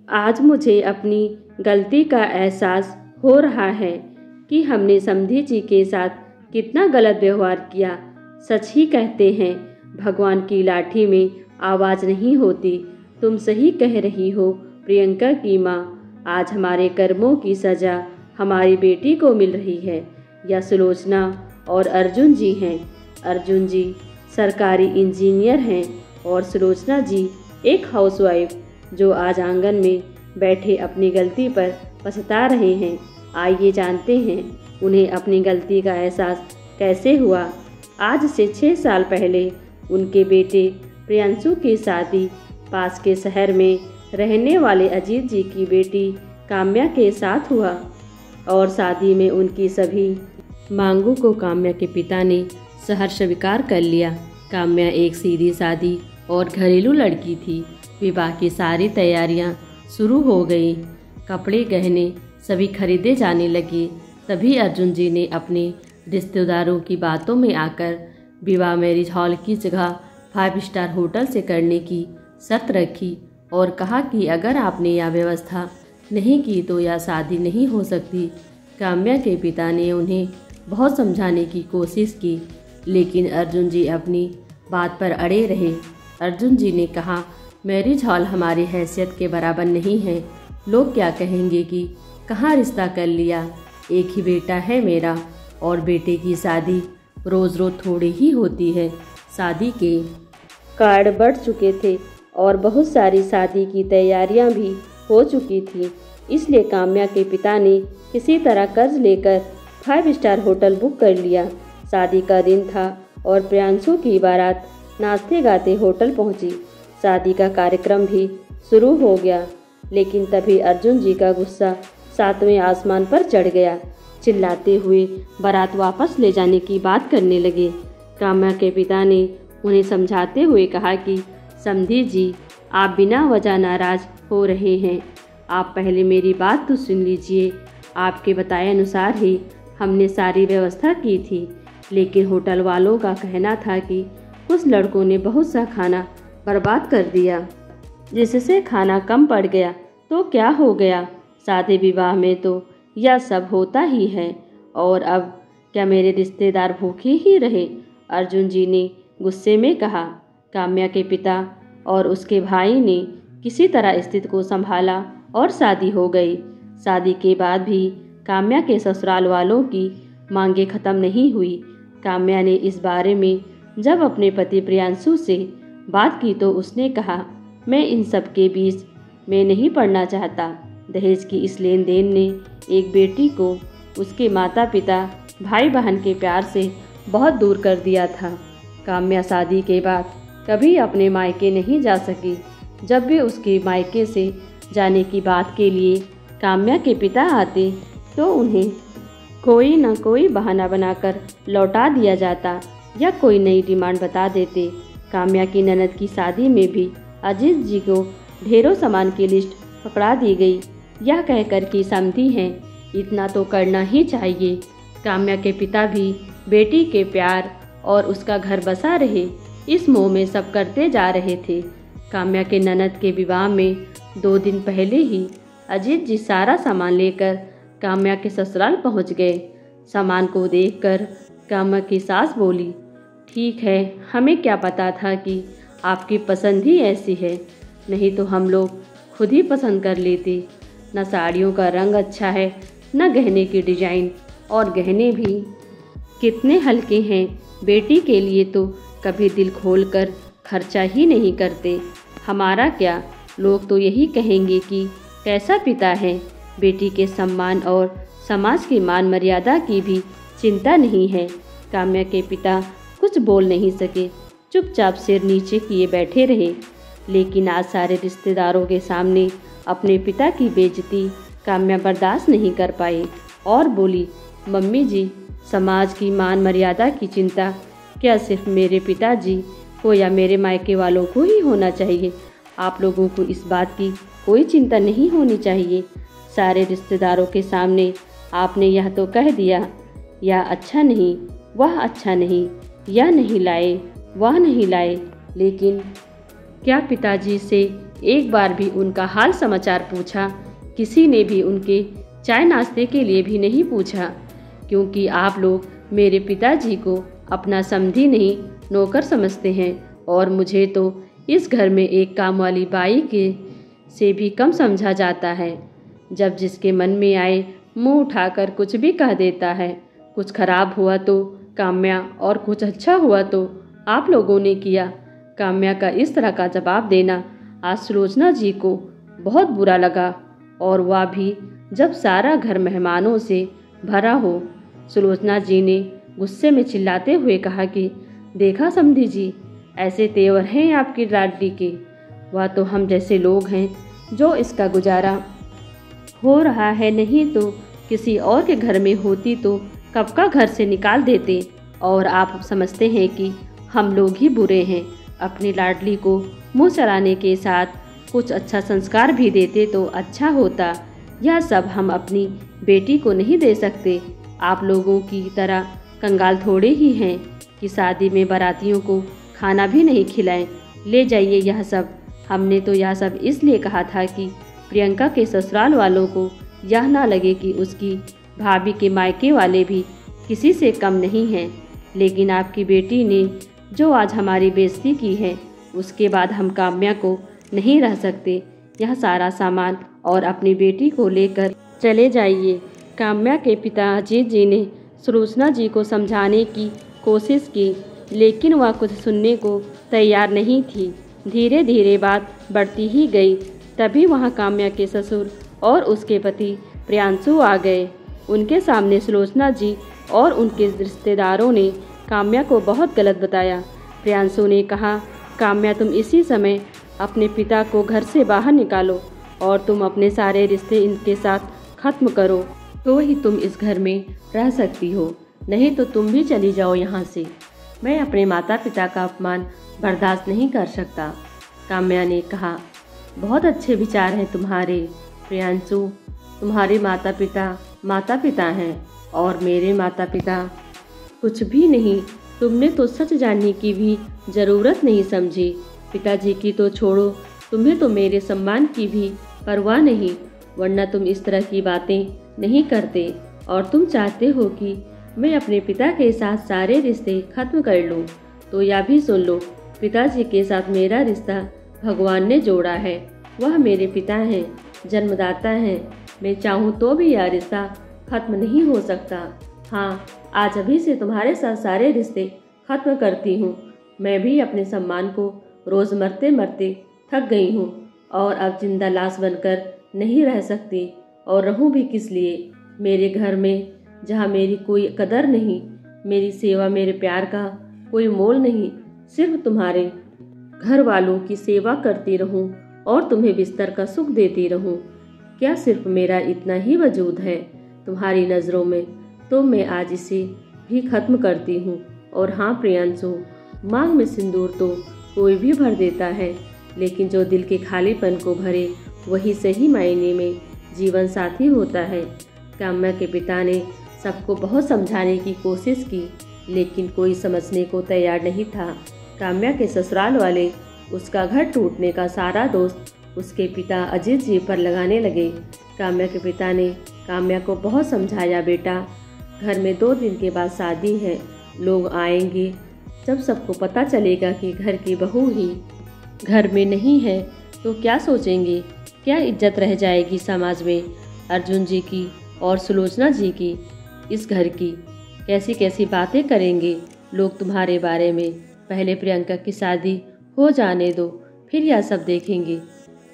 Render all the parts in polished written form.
आज मुझे अपनी गलती का एहसास हो रहा है कि हमने समधी जी के साथ कितना गलत व्यवहार किया। सच ही कहते हैं, भगवान की लाठी में आवाज़ नहीं होती। तुम सही कह रही हो प्रियंका की माँ। आज हमारे कर्मों की सज़ा हमारी बेटी को मिल रही है। यह सुलोचना और अर्जुन जी हैं। अर्जुन जी सरकारी इंजीनियर हैं और सुलोचना जी एक हाउसवाइफ जो आज आंगन में बैठे अपनी गलती पर पछता रहे हैं। आइए जानते हैं उन्हें अपनी गलती का एहसास कैसे हुआ। आज से 6 साल पहले उनके बेटे प्रियांशु की शादी पास के शहर में रहने वाले अजीत जी की बेटी काम्या के साथ हुआ और शादी में उनकी सभी मांगों को काम्या के पिता ने सहर्ष स्वीकार कर लिया। काम्या एक सीधी सादी और घरेलू लड़की थी। विवाह की सारी तैयारियां शुरू हो गई। कपड़े गहने सभी खरीदे जाने लगे। तभी अर्जुन जी ने अपने रिश्तेदारों की बातों में आकर विवाह मैरिज हॉल की जगह 5 स्टार होटल से करने की शर्त रखी और कहा कि अगर आपने यह व्यवस्था नहीं की तो यह शादी नहीं हो सकती। काम्या के पिता ने उन्हें बहुत समझाने की कोशिश की, लेकिन अर्जुन जी अपनी बात पर अड़े रहे। अर्जुन जी ने कहा, मैरिज हॉल हमारी हैसियत के बराबर नहीं है। लोग क्या कहेंगे कि कहाँ रिश्ता कर लिया। एक ही बेटा है मेरा और बेटे की शादी रोज़ रोज़ थोड़ी ही होती है। शादी के कार्ड बढ़ चुके थे और बहुत सारी शादी की तैयारियां भी हो चुकी थी। इसलिए काम्या के पिता ने किसी तरह कर्ज लेकर 5 स्टार होटल बुक कर लिया। शादी का दिन था और प्रियांशु की बारात नाचते गाते होटल पहुंची। शादी का कार्यक्रम भी शुरू हो गया, लेकिन तभी अर्जुन जी का गुस्सा 7वें आसमान पर चढ़ गया। चिल्लाते हुए बारात वापस ले जाने की बात करने लगे। काम्या के पिता ने उन्हें समझाते हुए कहा कि समधी जी, आप बिना वजह नाराज हो रहे हैं। आप पहले मेरी बात तो सुन लीजिए। आपके बताए अनुसार ही हमने सारी व्यवस्था की थी, लेकिन होटल वालों का कहना था कि कुछ लड़कों ने बहुत सा खाना बर्बाद कर दिया, जिससे खाना कम पड़ गया। तो क्या हो गया, शादी विवाह में तो यह सब होता ही है। और अब क्या मेरे रिश्तेदार भूखे ही रहे? अर्जुन जी ने गुस्से में कहा। काम्या के पिता और उसके भाई ने किसी तरह स्थिति को संभाला और शादी हो गई। शादी के बाद भी काम्या के ससुराल वालों की मांगे खत्म नहीं हुई। काम्या ने इस बारे में जब अपने पति प्रियांशु से बात की तो उसने कहा, मैं इन सब के बीच में नहीं पड़ना चाहता। दहेज की इस लेन देन ने एक बेटी को उसके माता पिता भाई बहन के प्यार से बहुत दूर कर दिया था। काम्या शादी के बाद कभी अपने मायके नहीं जा सकी। जब भी उसके मायके से जाने की बात के लिए काम्या के पिता आते तो उन्हें कोई न कोई बहाना बनाकर लौटा दिया जाता या कोई नई डिमांड बता देते। काम्या की ननद की शादी में भी अजीत जी को ढेरों सामान की लिस्ट पकड़ा दी गई, यह कहकर कि समधी हैं, इतना तो करना ही चाहिए। काम्या के पिता भी बेटी के प्यार और उसका घर बसा रहे इस मोह में सब करते जा रहे थे। काम्या के ननद के विवाह में 2 दिन पहले ही अजीत जी सारा सामान लेकर काम्या के ससुराल पहुंच गए। सामान को देखकर काम्या की सास बोली, ठीक है, हमें क्या पता था कि आपकी पसंद ही ऐसी है, नहीं तो हम लोग खुद ही पसंद कर लेते। न साड़ियों का रंग अच्छा है, न गहने की डिजाइन, और गहने भी कितने हल्के हैं। बेटी के लिए तो कभी दिल खोलकर खर्चा ही नहीं करते। हमारा क्या, लोग तो यही कहेंगे कि कैसा पिता है। बेटी के सम्मान और समाज की मान मर्यादा की भी चिंता नहीं है। काम्या के पिता कुछ बोल नहीं सके, चुपचाप सिर नीचे किए बैठे रहे। लेकिन आज सारे रिश्तेदारों के सामने अपने पिता की बेइज्जती काम्या बर्दाश्त नहीं कर पाई और बोली, मम्मी जी, समाज की मान मर्यादा की चिंता क्या सिर्फ मेरे पिताजी को या मेरे मायके वालों को ही होना चाहिए? आप लोगों को इस बात की कोई चिंता नहीं होनी चाहिए। सारे रिश्तेदारों के सामने आपने यह तो कह दिया, यह अच्छा नहीं, वह अच्छा नहीं, यह नहीं लाए, वह नहीं लाए, लेकिन क्या पिताजी से एक बार भी उनका हाल समाचार पूछा। किसी ने भी उनके चाय नाश्ते के लिए भी नहीं पूछा, क्योंकि आप लोग मेरे पिताजी को अपना समधी नहीं नौकर समझते हैं और मुझे तो इस घर में एक काम वाली बाई के से भी कम समझा जाता है। जब जिसके मन में आए मुंह उठाकर कुछ भी कह देता है। कुछ खराब हुआ तो काम्या और कुछ अच्छा हुआ तो आप लोगों ने किया। काम्या का इस तरह का जवाब देना आज सुलोचना जी को बहुत बुरा लगा, और वह भी जब सारा घर मेहमानों से भरा हो। सुलोचना जी ने गुस्से में चिल्लाते हुए कहा कि देखा समधी जी, ऐसे तेवर हैं आपकी लाडली के। वह तो हम जैसे लोग हैं जो इसका गुजारा हो रहा है, नहीं तो किसी और के घर में होती तो कब का घर से निकाल देते। और आप समझते हैं कि हम लोग ही बुरे हैं। अपनी लाडली को मुँह चलाने के साथ कुछ अच्छा संस्कार भी देते तो अच्छा होता। यह सब हम अपनी बेटी को नहीं दे सकते। आप लोगों की तरह कंगाल थोड़े ही हैं कि शादी में बारातियों को खाना भी नहीं खिलाएं। ले जाइए यह सब। हमने तो यह सब इसलिए कहा था कि प्रियंका के ससुराल वालों को यह ना लगे कि उसकी भाभी के मायके वाले भी किसी से कम नहीं हैं। लेकिन आपकी बेटी ने जो आज हमारी बेइज्जती की है, उसके बाद हम काम्या को नहीं रह सकते। यह सारा सामान और अपनी बेटी को लेकर चले जाइए। काम्या के पिता अजीत जी ने सुलोचना जी को समझाने की कोशिश की, लेकिन वह कुछ सुनने को तैयार नहीं थी। धीरे धीरे बात बढ़ती ही गई। तभी वहाँ काम्या के ससुर और उसके पति प्रियांशु आ गए। उनके सामने सुलोचना जी और उनके रिश्तेदारों ने काम्या को बहुत गलत बताया। प्रियांशु ने कहा, काम्या तुम इसी समय अपने पिता को घर से बाहर निकालो और तुम अपने सारे रिश्ते इनके साथ खत्म करो, तो ही तुम इस घर में रह सकती हो, नहीं तो तुम भी चली जाओ यहाँ से। मैं अपने माता पिता का अपमान बर्दाश्त नहीं कर सकता। काम्या ने कहा, बहुत अच्छे विचार हैं तुम्हारे प्रियांशु। तुम्हारे माता पिता हैं और मेरे माता पिता कुछ भी नहीं। तुमने तो सच जानने की भी ज़रूरत नहीं समझी। पिताजी की तो छोड़ो, तुम्हें तो मेरे सम्मान की भी परवाह नहीं, वरना तुम इस तरह की बातें नहीं करते। और तुम चाहते हो कि मैं अपने पिता के साथ सारे रिश्ते खत्म कर लूं, तो यह भी सुन लो, पिताजी के साथ मेरा रिश्ता भगवान ने जोड़ा है। वह मेरे पिता हैं, जन्मदाता हैं। मैं चाहूँ तो भी यह रिश्ता खत्म नहीं हो सकता। हाँ, आज अभी से तुम्हारे साथ सारे रिश्ते खत्म करती हूँ। मैं भी अपने सम्मान को रोज़ मरते मरते थक गई हूँ और अब जिंदा लाश बनकर नहीं रह सकती। और रहूँ भी किस लिए मेरे घर में, जहाँ मेरी कोई कदर नहीं, मेरी सेवा मेरे प्यार का कोई मोल नहीं। सिर्फ तुम्हारे घर वालों की सेवा करती रहूं और तुम्हें बिस्तर का सुख देती रहूं। क्या सिर्फ मेरा इतना ही वजूद है तुम्हारी नज़रों में? तो मैं आज इसे भी खत्म करती हूँ। और हाँ प्रियांशु, मांग में सिंदूर तो कोई भी भर देता है, लेकिन जो दिल के खालीपन को भरे वही सही मायने में जीवन साथी होता है। काम्या के पिता ने सबको बहुत समझाने की कोशिश की, लेकिन कोई समझने को तैयार नहीं था। काम्या के ससुराल वाले उसका घर टूटने का सारा दोष उसके पिता अजीत जी पर लगाने लगे। काम्या के पिता ने काम्या को बहुत समझाया, बेटा घर में 2 दिन के बाद शादी है, लोग आएंगे। जब सबको पता चलेगा कि घर की बहू ही घर में नहीं है तो क्या सोचेंगे? क्या इज्जत रह जाएगी समाज में? अर्जुन जी की और सुलोचना जी की, इस घर की कैसी कैसी बातें करेंगे लोग तुम्हारे बारे में। पहले प्रियंका की शादी हो जाने दो, फिर यह सब देखेंगे।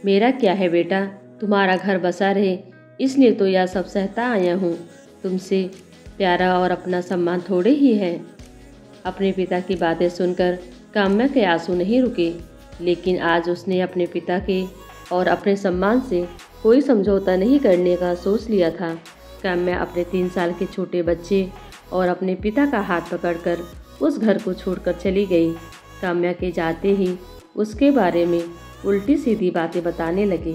मेरा क्या है बेटा, तुम्हारा घर बसा रहे, इसलिए तो यह सब सहता आया हूँ। तुमसे प्यारा और अपना सम्मान थोड़े ही है। अपने पिता की बातें सुनकर काम्या के आंसू नहीं रुके, लेकिन आज उसने अपने पिता के और अपने सम्मान से कोई समझौता नहीं करने का सोच लिया था। काम्या अपने 3 साल के छोटे बच्चे और अपने पिता का हाथ पकड़कर उस घर को छोड़कर चली गई। काम्या के जाते ही उसके बारे में उल्टी सीधी बातें बताने लगे।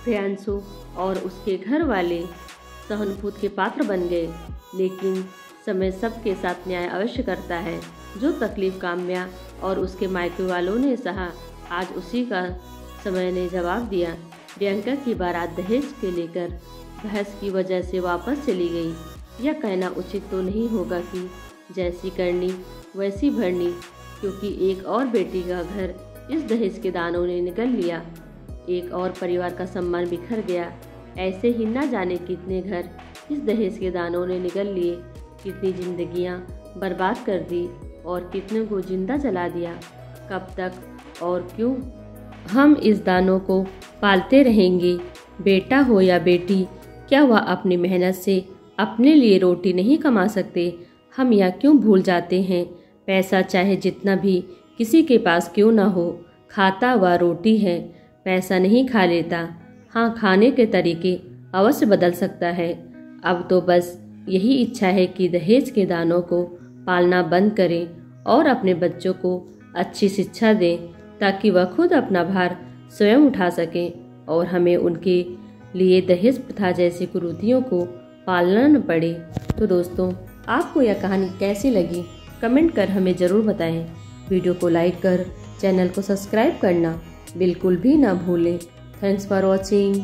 प्रियांशु और उसके घर वाले सहानुभूति के पात्र बन गए, लेकिन समय सबके साथ न्याय अवश्य करता है। जो तकलीफ काम्या और उसके मायके वालों ने सहा, आज उसी का समय ने जवाब दिया, प्रियंका की बारात दहेज के लेकर बहस की वजह से वापस चली गई। यह कहना उचित तो नहीं होगा कि जैसी करनी वैसी भरनी, क्योंकि एक और बेटी का घर इस दहेज के दानों ने निगल लिया। एक और परिवार का सम्मान बिखर गया। ऐसे ही न जाने कितने घर इस दहेज के दानों ने निगल लिए, कितनी जिंदगियां बर्बाद कर दी और कितने को जिंदा जला दिया। कब तक और क्यों हम इस दानों को पालते रहेंगे? बेटा हो या बेटी, क्या वह अपनी मेहनत से अपने लिए रोटी नहीं कमा सकते? हम यह क्यों भूल जाते हैं? पैसा चाहे जितना भी किसी के पास क्यों ना हो, खाता वह रोटी है, पैसा नहीं खा लेता। हाँ, खाने के तरीके अवश्य बदल सकता है। अब तो बस यही इच्छा है कि दहेज के दानों को पालना बंद करें और अपने बच्चों को अच्छी शिक्षा दें, ताकि वह खुद अपना भार स्वयं उठा सकें और हमें उनके लिए दहेज प्रथा जैसी कुरीतियों को पालना न पड़े। तो दोस्तों, आपको यह कहानी कैसी लगी कमेंट कर हमें ज़रूर बताएं। वीडियो को लाइक कर चैनल को सब्सक्राइब करना बिल्कुल भी ना भूलें। Thanks for watching.